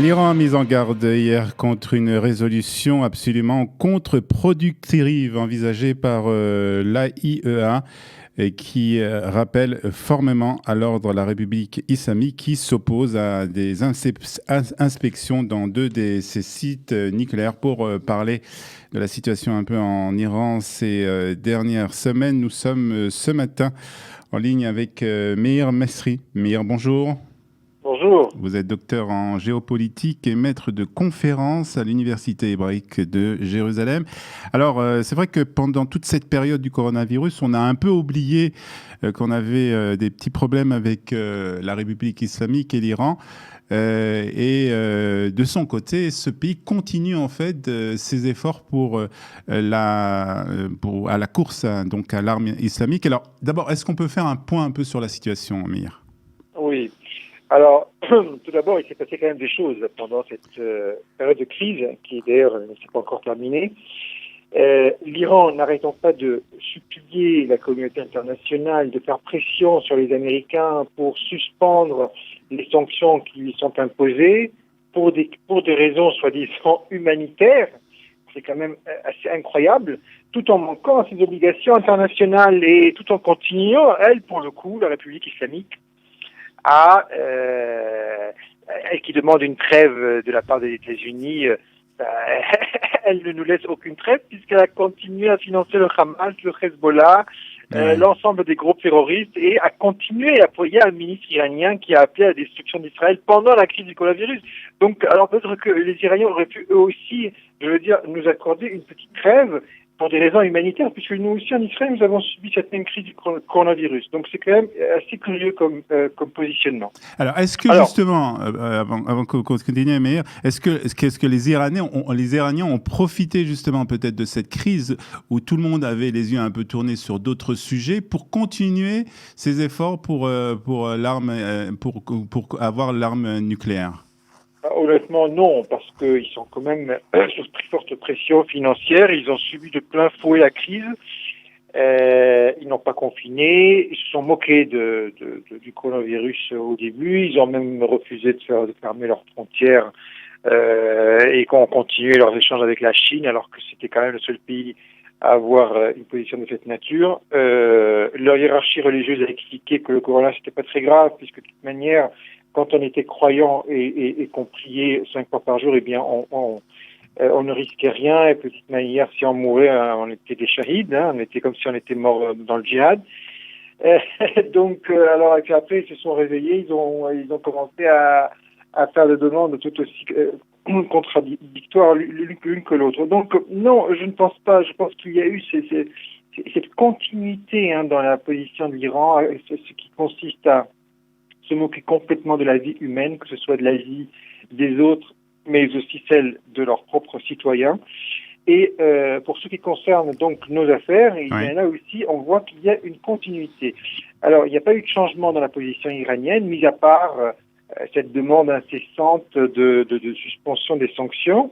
L'Iran a mis en garde hier contre une résolution absolument contre-productive envisagée par l'AIEA et qui rappelle formellement à l'ordre la République islamique qui s'oppose à des inspections dans deux de ses sites nucléaires. Pour parler de la situation un peu en Iran ces dernières semaines, nous sommes ce matin en ligne avec Meir Mesri. Meir, bonjour. Bonjour. Vous êtes docteur en géopolitique et maître de conférences à l'Université hébraïque de Jérusalem. Alors, c'est vrai que pendant toute cette période du coronavirus, on a un peu oublié qu'on avait des petits problèmes avec la République islamique et l'Iran. De son côté, ce pays continue en fait ses efforts à la course donc à l'arme islamique. Alors, d'abord, est-ce qu'on peut faire un point un peu sur la situation, Amir? Oui. Alors, tout d'abord, il s'est passé quand même des choses pendant cette période de crise, qui d'ailleurs ne s'est pas encore terminée. L'Iran, n'arrêtant pas de supplier la communauté internationale de faire pression sur les Américains pour suspendre les sanctions qui lui sont imposées pour des raisons soi-disant humanitaires, c'est quand même assez incroyable, tout en manquant à ses obligations internationales et tout en continuant, elle, pour le coup, la République islamique, elle qui demande une trêve de la part des États-Unis, elle ne nous laisse aucune trêve puisqu'elle a continué à financer le Hamas, le Hezbollah, l'ensemble des groupes terroristes et a continué à appuyer un ministre iranien qui a appelé à la destruction d'Israël pendant la crise du coronavirus. Donc, alors peut-être que les Iraniens auraient pu eux aussi, je veux dire, nous accorder une petite trêve pour des raisons humanitaires, puisque nous aussi en Israël, nous avons subi cette même crise du coronavirus. Donc c'est quand même assez curieux comme positionnement. Alors, est-ce que justement, avant qu'on continue, Meir, est-ce que les Iraniens ont profité justement peut-être de cette crise où tout le monde avait les yeux un peu tournés sur d'autres sujets pour continuer ces efforts pour avoir l'arme nucléaire? Honnêtement, non, parce qu'ils sont quand même sous très forte pression financière. Ils ont subi de plein fouet la crise. Ils n'ont pas confiné. Ils se sont moqués du coronavirus au début. Ils ont même refusé de fermer leurs frontières et ont continué leurs échanges avec la Chine, alors que c'était quand même le seul pays à avoir une position de cette nature. Leur hiérarchie religieuse a expliqué que le corona, c'était pas très grave, puisque de toute manière, quand on était croyant et qu'on priait 5 fois par jour, eh bien, on ne risquait rien. Et petite manière, si on mourait, on était des shahids, hein, on était comme si on était mort dans le djihad. Donc, alors, et puis après, ils se sont réveillés, ils ont commencé à faire des demandes tout aussi contradictoires l'une que l'autre. Donc, non, je ne pense pas. Je pense qu'il y a eu cette continuité dans la position de l'Iran, ce qui consiste à se moquer complètement de la vie humaine, que ce soit de la vie des autres, mais aussi celle de leurs propres citoyens. Et pour ce qui concerne donc nos affaires, et bien là aussi, on voit qu'il y a une continuité. Alors, il n'y a pas eu de changement dans la position iranienne, mis à part cette demande incessante de suspension des sanctions.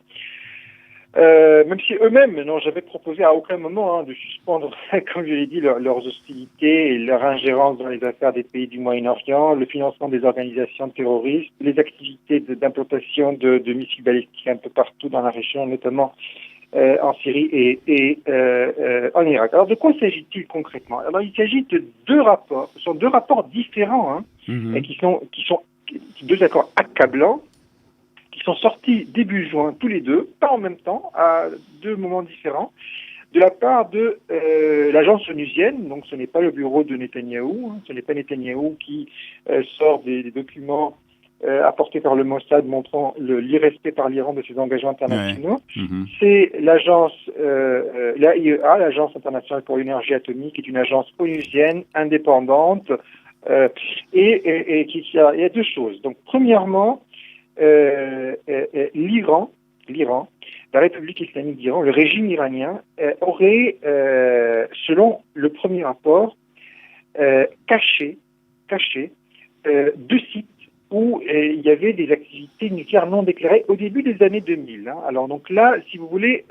Même si eux-mêmes n'ont jamais proposé à aucun moment de suspendre, comme je l'ai dit, leurs hostilités et leur ingérence dans les affaires des pays du Moyen-Orient, le financement des organisations terroristes, les activités d'implantation de missiles balistiques un peu partout dans la région, notamment en Syrie et en Irak. Alors, de quoi s'agit-il concrètement? Alors, il s'agit de deux rapports. Ce sont deux rapports différents, et qui sont deux accords accablants, qui sont sortis début juin, tous les deux, pas en même temps, à deux moments différents, de la part de l'agence onusienne. Donc ce n'est pas le bureau de Netanyahou, ce n'est pas Netanyahou qui sort des documents apportés par le Mossad montrant l'irrespect par l'Iran de ses engagements internationaux. C'est l'agence, l'AIEA, l'Agence internationale pour l'énergie atomique, qui est une agence onusienne, indépendante, et il y a deux choses. Donc premièrement, l'Iran, la République islamique d'Iran, le régime iranien, aurait, selon le premier rapport, caché deux sites où il y avait des activités nucléaires non déclarées au début des années 2000. Alors donc là, si vous voulez,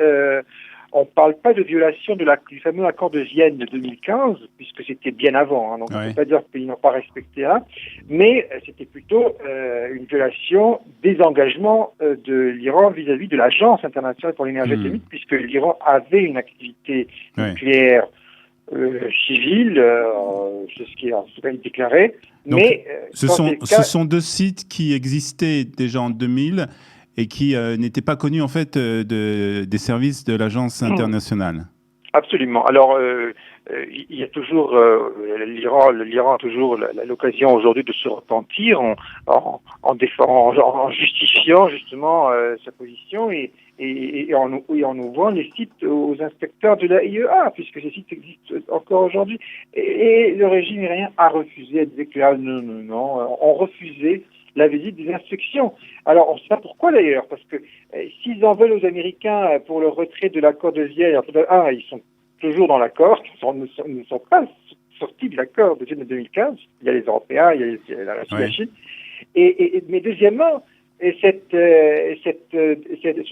on ne parle pas de violation du fameux accord de Vienne de 2015, puisque c'était bien avant, hein, donc on ne peut pas dire qu'ils n'ont pas respecté ça, mais c'était plutôt une violation des engagements de l'Iran vis-à-vis de l'Agence internationale pour l'énergie atomique, puisque l'Iran avait une activité nucléaire civile, c'est ce qui est en tout cas déclaré. Donc, mais ce sont deux sites qui existaient déjà en 2000 et qui n'étaient pas connus en fait des services de l'agence internationale. Absolument. Alors, il y a toujours l'Iran a toujours l'occasion aujourd'hui de se repentir en justifiant justement sa position et en ouvrant les sites aux inspecteurs de la IEA, puisque ces sites existent encore aujourd'hui. Et le régime iranien a refusé, elle disait que non, on refusait la visite des inspections. Alors, on ne sait pas pourquoi d'ailleurs, parce que s'ils en veulent aux Américains pour le retrait de l'accord de Vienne, ils sont toujours dans l'accord, ils ne sont pas sortis de l'accord de Vienne de 2015. Il y a les Européens, il y a la Russie, la Chine. Mais deuxièmement, ce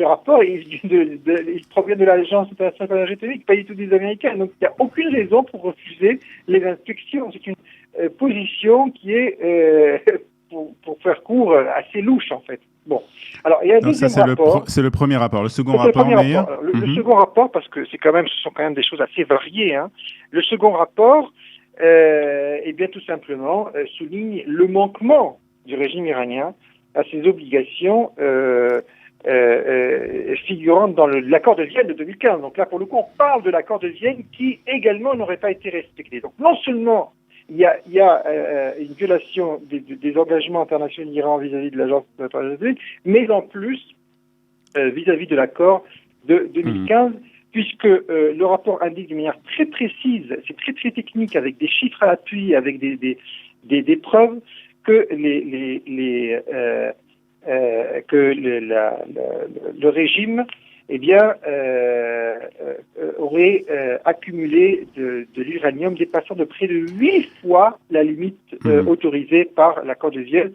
rapport, il provient de l'Agence internationale pour l'énergie atomique, pas du tout des Américains. Donc, il n'y a aucune raison pour refuser les inspections. C'est une position qui est, pour faire court, assez louche, en fait. Bon. Alors, il y a un deuxième rapport. C'est le premier rapport. Le second rapport, meilleur. Le second rapport, parce que ce sont quand même des choses assez variées, hein. Le second rapport, bien, tout simplement, souligne le manquement du régime iranien à ses obligations figurant dans l'accord de Vienne de 2015. Donc là, pour le coup, on parle de l'accord de Vienne qui également n'aurait pas été respecté. Donc non seulement il y a une violation des engagements internationaux de l'Iran vis-à-vis de l'agence internationale, mais en plus vis-à-vis de l'accord de 2015, puisque le rapport indique de manière très précise, c'est très très technique, avec des chiffres à l'appui, avec des preuves, que le régime aurait accumulé de l'uranium dépassant de près de 8 fois la limite autorisée par l'accord de Vienne.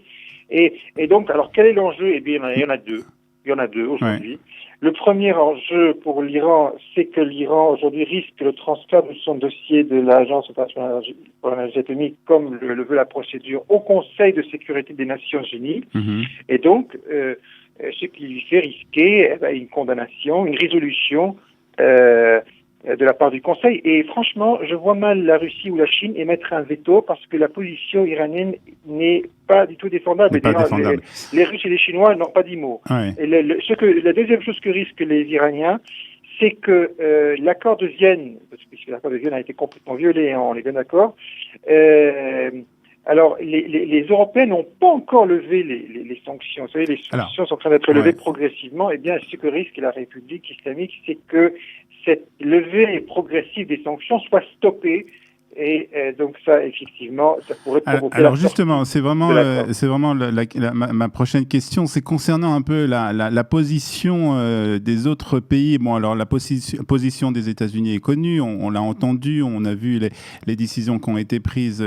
Et donc, alors quel est l'enjeu ? Eh bien, il y en a deux. Il y en a deux aujourd'hui. Ouais. Le premier enjeu pour l'Iran, c'est que l'Iran aujourd'hui risque le transfert de son dossier de l'Agence internationale pour l'énergie atomique, comme le veut la procédure, au Conseil de sécurité des Nations Unies. Et donc, ce qui lui fait risquer une condamnation, une résolution de la part du Conseil. Et franchement, je vois mal la Russie ou la Chine émettre un veto parce que la position iranienne n'est pas du tout défendable. Les Russes et les Chinois n'ont pas dit mot. Ouais. Et la deuxième chose que risquent les Iraniens, c'est que l'accord de Vienne, puisque l'accord de Vienne a été complètement violé, hein, on est bien d'accord, alors, les Européens n'ont pas encore levé les sanctions. Vous savez, les sanctions sont en train d'être levées progressivement. Eh bien, ce que risque la République islamique, c'est que cette levée progressive des sanctions soit stoppée. Et donc ça, effectivement, ça pourrait provoquer... Alors justement, c'est vraiment ma prochaine question. C'est concernant un peu la position des autres pays. Bon, alors la position des États-Unis est connue, on l'a entendu, on a vu les décisions qui ont été prises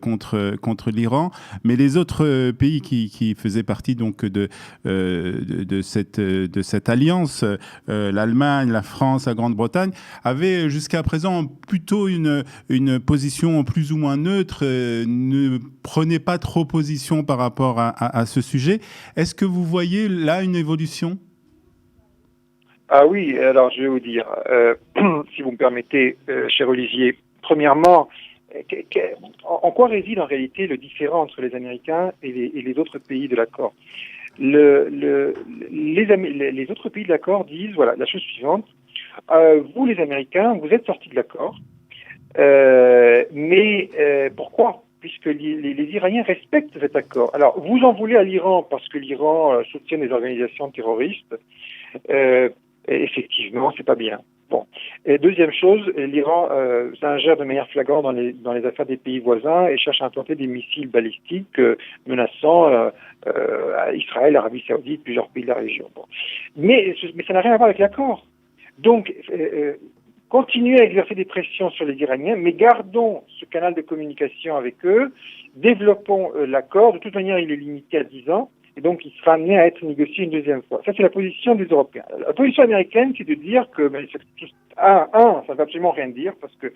contre l'Iran. Mais les autres pays qui faisaient partie donc de cette alliance, l'Allemagne, la France, la Grande-Bretagne, avaient jusqu'à présent plutôt une position plus ou moins neutre, ne prenez pas trop position par rapport à ce sujet. Est-ce que vous voyez là une évolution ? Ah oui, alors je vais vous dire, si vous me permettez, cher Olivier, premièrement, en quoi réside en réalité le différend entre les Américains et les autres pays de l'accord ? Les autres pays de l'accord disent, voilà, la chose suivante, vous les Américains, vous êtes sortis de l'accord, mais pourquoi ? Puisque les Iraniens respectent cet accord. Alors, vous en voulez à l'Iran parce que l'Iran soutient des organisations terroristes. Effectivement, c'est pas bien. Bon. Et deuxième chose, l'Iran s'ingère de manière flagrante dans les affaires des pays voisins et cherche à implanter des missiles balistiques menaçant Israël, l'Arabie Saoudite, plusieurs pays de la région. Bon. Mais ça n'a rien à voir avec l'accord. Donc, continuez à exercer des pressions sur les Iraniens, mais gardons ce canal de communication avec eux, développons l'accord. De toute manière, il est limité à 10 ans. et donc il sera amené à être négocié une deuxième fois. Ça, c'est la position des Européens. La position américaine, c'est de dire que, ça ne veut absolument rien dire, parce que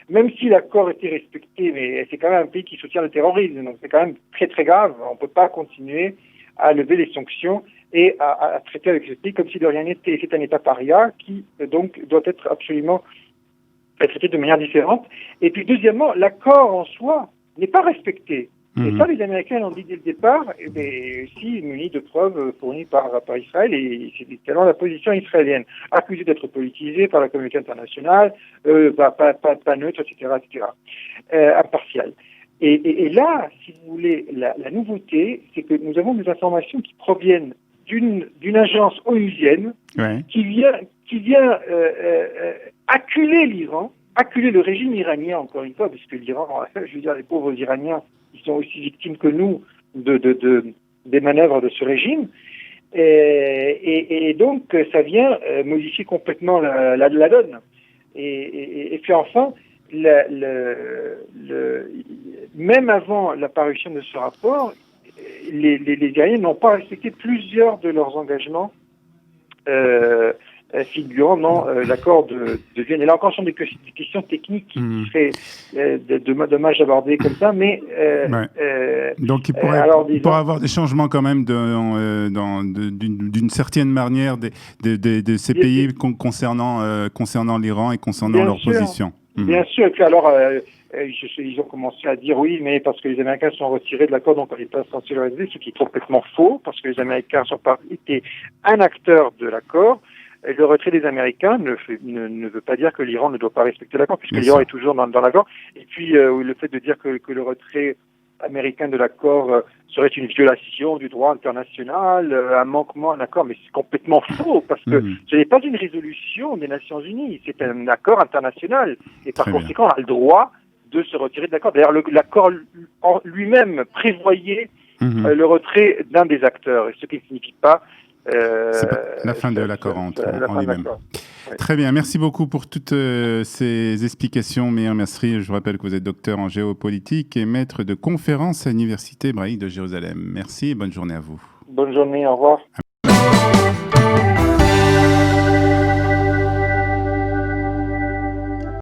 même si l'accord était respecté, mais c'est quand même un pays qui soutient le terrorisme, donc c'est quand même très très grave. On ne peut pas continuer à lever les sanctions et à traiter avec ce pays comme si de rien n'était. C'est un État paria qui donc doit être absolument traité de manière différente. Et puis deuxièmement, l'accord en soi n'est pas respecté. Et ça, les Américains l'ont dit dès le départ, et aussi munis de preuves fournies par Israël, et c'est tellement la position israélienne, accusée d'être politisée par la communauté internationale, pas neutre, etc., impartiale. Et là, si vous voulez, la nouveauté, c'est que nous avons des informations qui proviennent d'une agence onusienne qui vient acculer l'Iran, acculer le régime iranien, encore une fois, puisque l'Iran, je veux dire, les pauvres Iraniens, ils sont aussi victimes que nous des manœuvres de ce régime. Et donc, ça vient modifier complètement la donne. Et puis enfin, même avant l'apparition de ce rapport, les Iraniens n'ont pas respecté plusieurs de leurs engagements figurant dans l'accord de Vienne. Et là encore, ce sont des questions techniques qui seraient dommage d'aborder comme ça, mais... Donc il pourrait avoir des changements quand même d'une certaine manière de ces pays concernant l'Iran et concernant leur position. Bien sûr, et puis alors... ils ont commencé à dire oui, mais parce que les Américains sont retirés de l'accord, donc on n'est pas censé le réaliser, ce qui est complètement faux, parce que les Américains sont pas été un acteur de l'accord. Et le retrait des Américains ne veut pas dire que l'Iran ne doit pas respecter l'accord, puisque l'Iran est toujours dans l'accord. Et puis le fait de dire que le retrait américain de l'accord serait une violation du droit international, un manquement à un accord, mais c'est complètement faux, parce que ce n'est pas une résolution des Nations Unies, c'est un accord international. Et par conséquent, on a le droit de se retirer de l'accord. D'ailleurs, l'accord lui-même prévoyait le retrait d'un des acteurs, et ce qui ne signifie pas la fin de l'accord en lui-même. Ouais. Très bien, merci beaucoup pour toutes ces explications, Meir Mesri. Je vous rappelle que vous êtes docteur en géopolitique et maître de conférences à l'Université hébraïque de Jérusalem. Merci et bonne journée à vous. Bonne journée, au revoir.